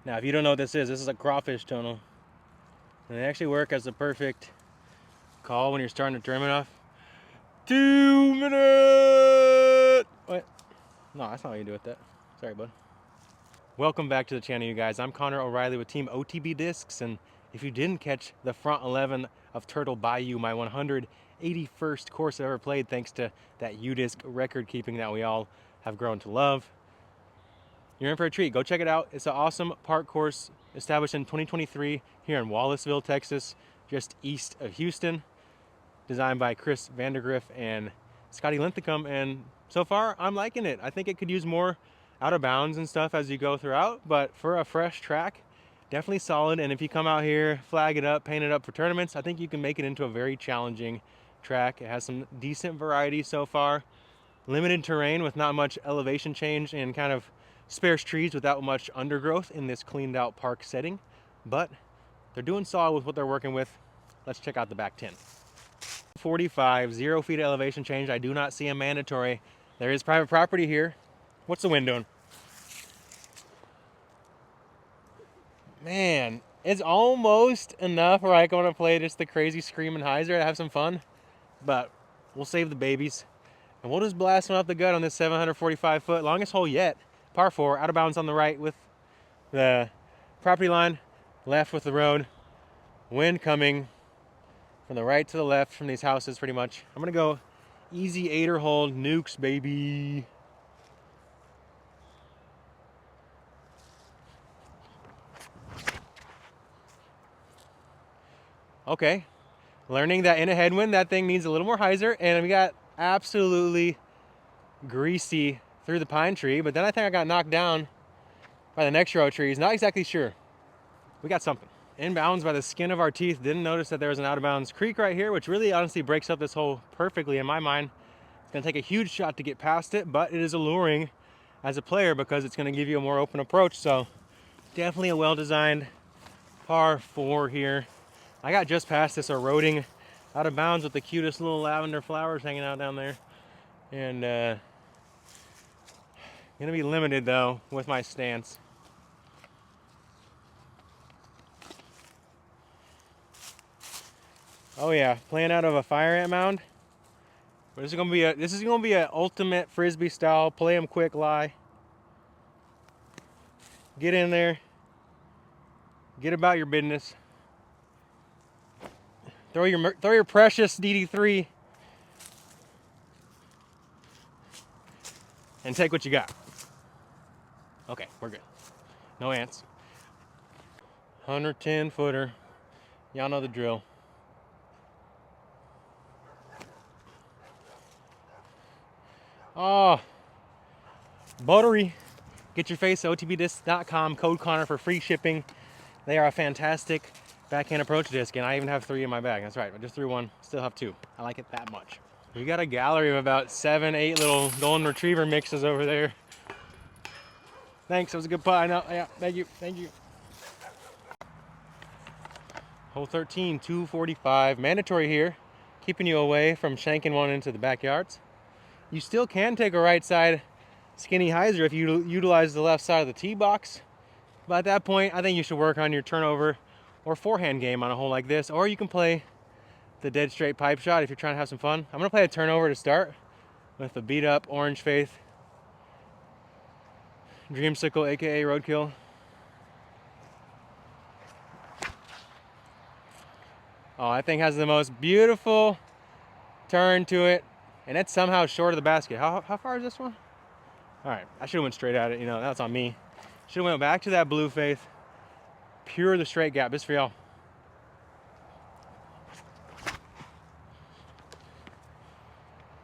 Now, if you don't know what this is a crawfish tunnel. And they actually work as the perfect call when you're starting a tournament off. 2 minute! What? No, that's not what you do with that. Sorry, bud. Welcome back to the channel, you guys. I'm Connor O'Reilly with Team OTB Discs, and if you didn't catch the front 11 of Turtle Bayou, my 181st course I've ever played, thanks to that U-Disc record keeping that we all have grown to love, you're in for a treat. Go check it out. It's an awesome park course established in 2023 here in Wallaceville, Texas, just east of Houston, designed by Chris Vandergriff and Scotty Linthicum, and so far I'm liking it. I think it could use more out of bounds and stuff as you go throughout, but for a fresh track, definitely solid. And if you come out here, flag it up, paint it up for tournaments, I think you can make it into a very challenging track. It has some decent variety so far. Limited terrain with not much elevation change and kind of sparse trees without much undergrowth in this cleaned out park setting, but they're doing solid with what they're working with. Let's check out the back 10. 45, 0 feet of elevation change. I do not see a mandatory. There is private property here. What's the wind doing? Man, it's almost enough where I want to play just the crazy screaming hyzer to have some fun, but we'll save the babies. And we'll just blast one up the gut on this 745 foot, longest hole yet. Par 4, out of bounds on the right with the property line, left with the road. Wind coming from the right to the left from these houses pretty much. I'm gonna go easy 8er hold, nukes, baby. Okay, learning that in a headwind, that thing needs a little more hyzer, and we got absolutely greasy through the pine tree, but then I think I got knocked down by the next row of trees. Not exactly sure. We got something. Inbounds by the skin of our teeth. Didn't notice that there was an out of bounds creek right here, which really honestly breaks up this hole perfectly in my mind. It's gonna take a huge shot to get past it, but it is alluring as a player because it's gonna give you a more open approach. So definitely a well-designed par 4 here. I got just past this eroding out of bounds with the cutest little lavender flowers hanging out down there. And gonna be limited though with my stance. Oh yeah, playing out of a fire ant mound. But this is gonna be an ultimate frisbee style. Play them quick, lie. Get in there. Get about your business. Throw your precious DD3 and take what you got. Okay, we're good. No ants. 110 footer. Y'all know the drill. Oh, buttery. Get your face at otbdiscs.com, code Connor for free shipping. They are a fantastic backhand approach disc, and I even have 3 in my bag. That's right, I just threw 1, still have 2. I like it that much. We got a gallery of about 7, 8 little golden retriever mixes over there. Thanks, it was a good putt. I know, yeah, thank you. Hole 13, 245, mandatory here, keeping you away from shanking one into the backyards. You still can take a right side skinny hyzer if you utilize the left side of the tee box. But at that point, I think you should work on your turnover or forehand game on a hole like this. Or you can play the dead straight pipe shot if you're trying to have some fun. I'm gonna play a turnover to start with the beat up Orange Faith Dreamsicle, AKA Roadkill. Oh, that thing has the most beautiful turn to it. And it's somehow short of the basket. How far is this one? All right, I should have went straight at it. You know, that's on me. Should have went back to that blue faith. Pure the straight gap. This for y'all.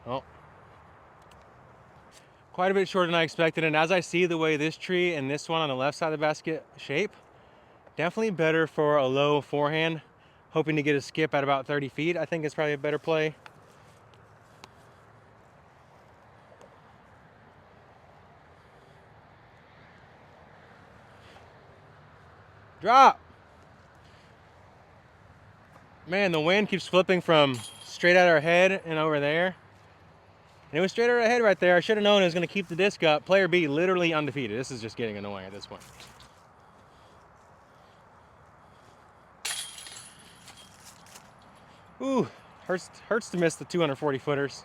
Oh. Quite a bit shorter than I expected. And as I see the way this tree and this one on the left side of the basket shape, definitely better for a low forehand. Hoping to get a skip at about 30 feet. I think it's probably a better play. Drop. Man, the wind keeps flipping from straight at our head and over there. And it was straight at our head right there. I should have known it was going to keep the disc up. Player B literally undefeated. This is just getting annoying at this point. Ooh, hurts to miss the 240 footers.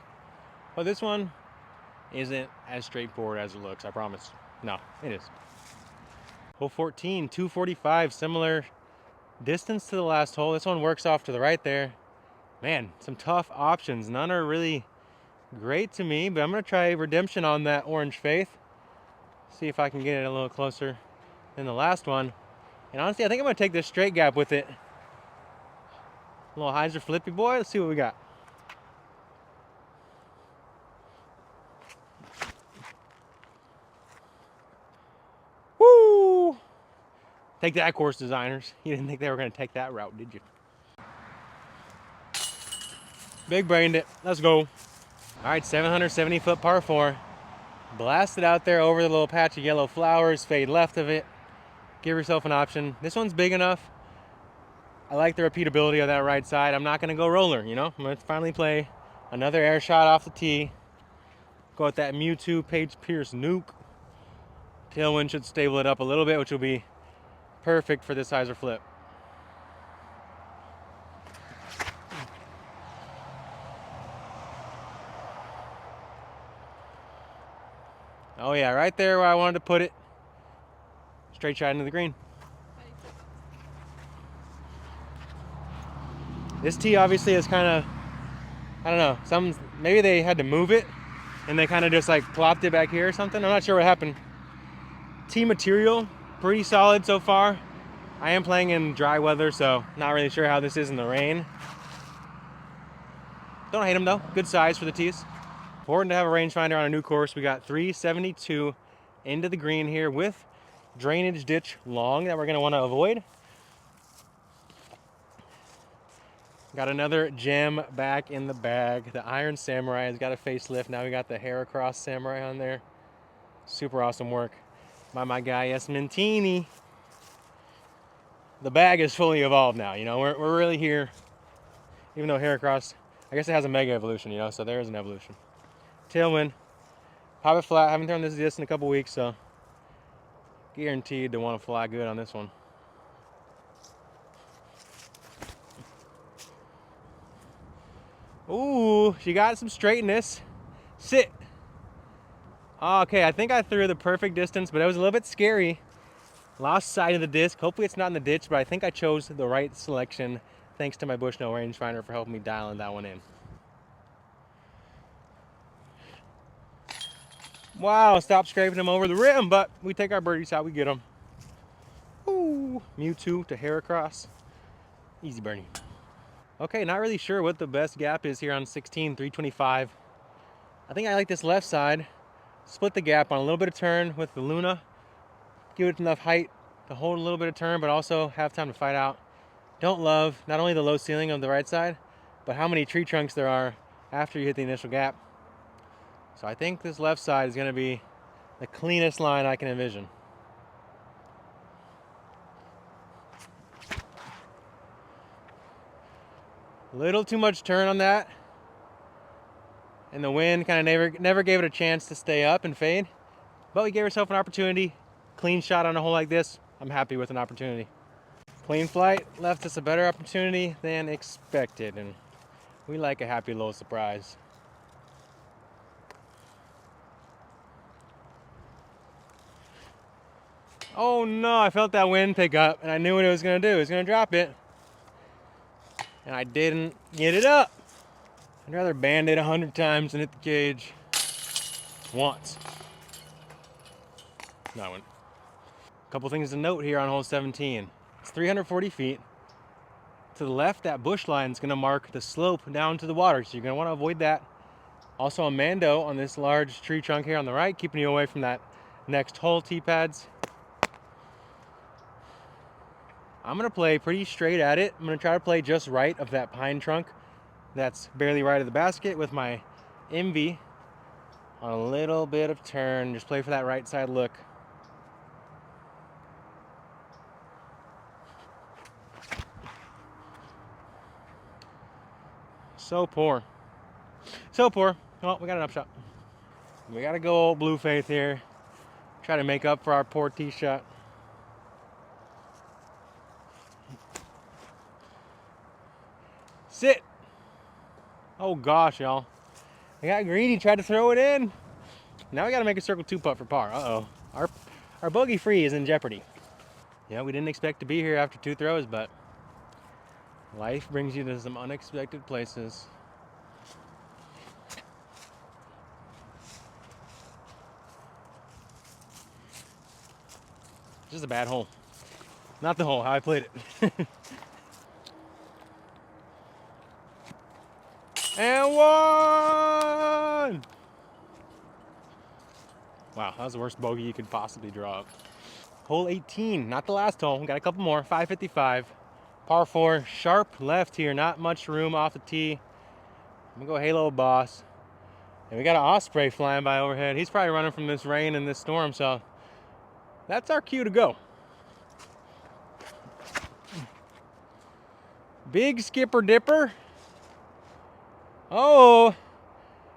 But this one isn't as straightforward as it looks, I promise. No, it is. Hole 14, 245, similar distance to the last hole. This one works off to the right there. Man, some tough options. None are really great to me, but I'm gonna try Redemption on that Orange Faith. See if I can get it a little closer than the last one. And honestly, I think I'm gonna take this straight gap with it. A little hyzer flippy boy, let's see what we got. Woo! Take that, course designers. You didn't think they were gonna take that route, did you? Big brained it, let's go. All right, 770 foot par 4. Blasted out there over the little patch of yellow flowers, fade left of it. Give yourself an option. This one's big enough. I like the repeatability of that right side. I'm not gonna go roller, you know? I'm gonna finally play another air shot off the tee. Go with that Mewtwo Paige Pierce nuke. Tailwind should stable it up a little bit, which will be perfect for this hyzer flip. Oh yeah, right there where I wanted to put it. Straight shot into the green. This tee obviously is kind of, I don't know, maybe they had to move it and they kind of just like plopped it back here or something. I'm not sure what happened. Tee material, pretty solid so far. I am playing in dry weather, so not really sure how this is in the rain. Don't hate them though, good size for the tees. Important to have a rangefinder on a new course. We got 372 into the green here with drainage ditch long that we're gonna wanna avoid. Got another gem back in the bag. The Iron Samurai has got a facelift. Now we got the hair across Samurai on there. Super awesome work by my guy Esmentini. The bag is fully evolved now, you know, we're really here. Even though hair across, I guess it has a mega evolution, you know, so there is an evolution. Tailwind, pop it flat. Haven't thrown this disc in a couple weeks, so guaranteed to want to fly good on this one. Ooh, she got some straightness. Sit. Okay, I think I threw the perfect distance, but it was a little bit scary. Lost sight of the disc. Hopefully it's not in the ditch, but I think I chose the right selection. Thanks to my Bushnell rangefinder for helping me dialing that one in. Wow, stop scraping them over the rim, but we take our birdies out, we get them. Ooh, Mewtwo to hair across. Easy birdie. Okay, not really sure what the best gap is here on 16, 325. I think I like this left side. Split the gap on a little bit of turn with the Luna. Give it enough height to hold a little bit of turn, but also have time to fight out. Don't love not only the low ceiling of the right side, but how many tree trunks there are after you hit the initial gap. So I think this left side is gonna be the cleanest line I can envision. A little too much turn on that. And the wind kind of never gave it a chance to stay up and fade. But we gave ourselves an opportunity. Clean shot on a hole like this. I'm happy with an opportunity. Clean flight left us a better opportunity than expected. And we like a happy little surprise. Oh no, I felt that wind pick up and I knew what it was gonna do. It was gonna drop it. And I didn't get it up. I'd rather band it 100 times than hit the cage once. No, I went. Couple things to note here on hole 17. It's 340 feet. To the left, that bush line is gonna mark the slope down to the water, so you're gonna wanna avoid that. Also a Mando on this large tree trunk here on the right, keeping you away from that next hole tee pads. I'm gonna play pretty straight at it. I'm gonna try to play just right of that pine trunk that's barely right of the basket with my Envy on a little bit of turn. Just play for that right side look. So poor. So poor. Well, we got an upshot. We gotta go old Blue Faith here. Try to make up for our poor tee shot. Sit. Oh gosh, y'all. I got greedy, tried to throw it in. Now we gotta make a circle 2 putt for par. Uh-oh. Our bogey free is in jeopardy. Yeah, we didn't expect to be here after 2 throws, but life brings you to some unexpected places. Just a bad hole. Not the hole, how I played it. And one! Wow, that was the worst bogey you could possibly draw up. Hole 18, not the last hole. We got a couple more, 555. Par 4, sharp left here, not much room off the tee. I'm gonna go Halo Boss. And we got an osprey flying by overhead. He's probably running from this rain and this storm, so that's our cue to go. Big skipper dipper. Oh,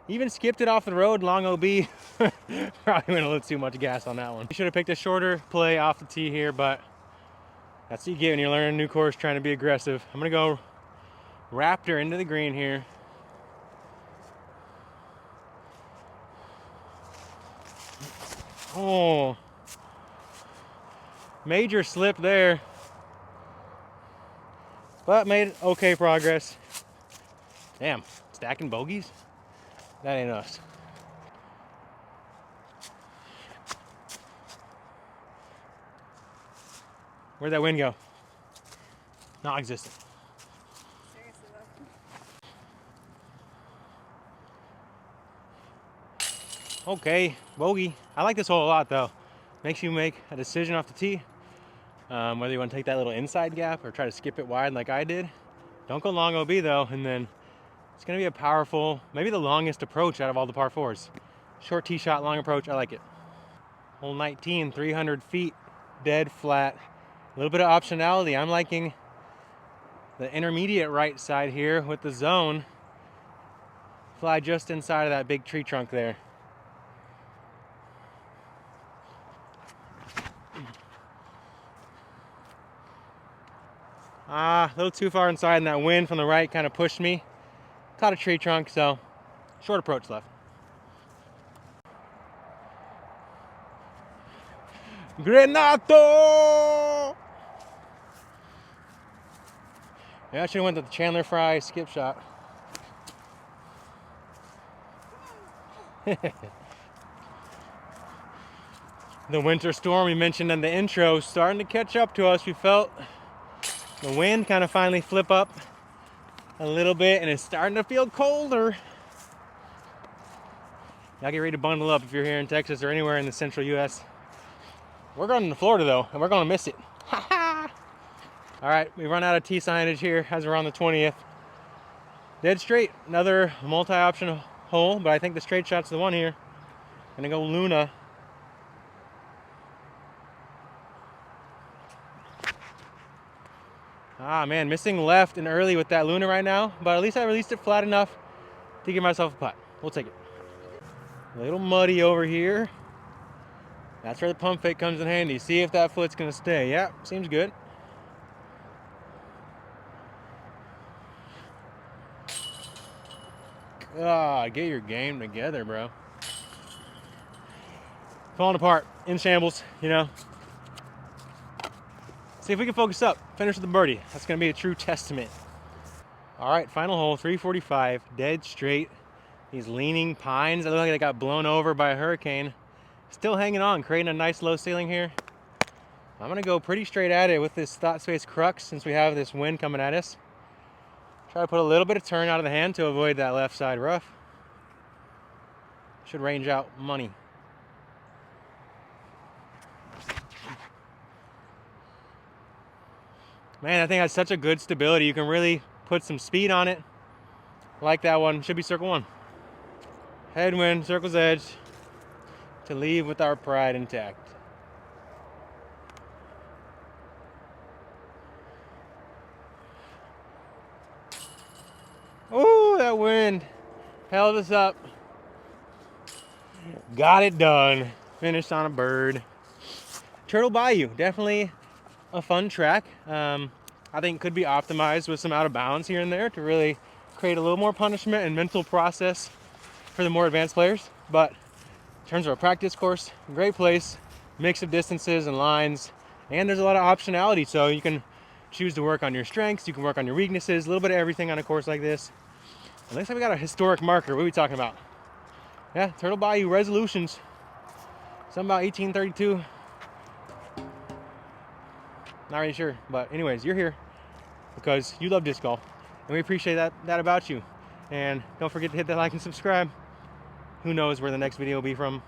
even skipped it off the road, long OB. Probably went a little too much gas on that one. We should have picked a shorter play off the tee here, but that's what you get when you're learning a new course, trying to be aggressive. I'm gonna go Raptor into the green here. Oh, major slip there, but made okay progress. Damn, stacking bogeys? That ain't us. Where'd that wind go? Non-existent. Seriously though. Okay, bogey. I like this hole a lot though. Makes you make a decision off the tee. Whether you want to take that little inside gap or try to skip it wide like I did. Don't go long OB though, and then it's gonna be a powerful, maybe the longest approach out of all the par 4s. Short tee shot, long approach, I like it. Hole 19, 300 feet, dead flat. A little bit of optionality. I'm liking the intermediate right side here with the zone. Fly just inside of that big tree trunk there. A little too far inside, and that wind from the right kind of pushed me. Caught a tree trunk, so short approach left. Grenato! Yeah, I should have went to the Chandler Fry skip shot. The winter storm we mentioned in the intro starting to catch up to us. We felt the wind kind of finally flip up a little bit, and it's starting to feel colder. Y'all get ready to bundle up if you're here in Texas or anywhere in the central U.S. We're going to Florida though, and we're going to miss it. All right, we run out of tee signage here as we're on the 20th. Dead straight, another multi-option hole, but I think the straight shot's the one here. Gonna go Luna. Ah man, missing left and early with that Luna right now, but at least I released it flat enough to give myself a putt. We'll take it. A little muddy over here. That's where the pump fake comes in handy. See if that foot's gonna stay. Yep, seems good. Ah, get your game together, bro. Falling apart, in shambles, you know. See if we can focus up, finish with the birdie. That's gonna be a true testament. All right, final hole, 345, dead straight. These leaning pines that look like they got blown over by a hurricane. Still hanging on, creating a nice low ceiling here. I'm gonna go pretty straight at it with this thought space crux since we have this wind coming at us. Try to put a little bit of turn out of the hand to avoid that left side rough. Should range out money. Man, I think that's such a good stability. You can really put some speed on it. Like that one, should be circle 1. Headwind, circle's edge, to leave with our pride intact. Ooh, that wind held us up. Got it done. Finished on a bird. Turtle Bayou, definitely a fun track. I think could be optimized with some out of bounds here and there to really create a little more punishment and mental process for the more advanced players. But in terms of a practice course, great place, mix of distances and lines, and there's a lot of optionality, so you can choose to work on your strengths, you can work on your weaknesses, a little bit of everything on a course like this. And looks like we got a historic marker. What are we talking about? Yeah, Turtle Bayou resolutions. Something about 1832. Not really sure, but anyways, you're here because you love disc golf, and we appreciate that about you. And don't forget to hit that like and subscribe. Who knows where the next video will be from?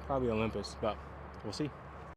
Probably Olympus, but we'll see.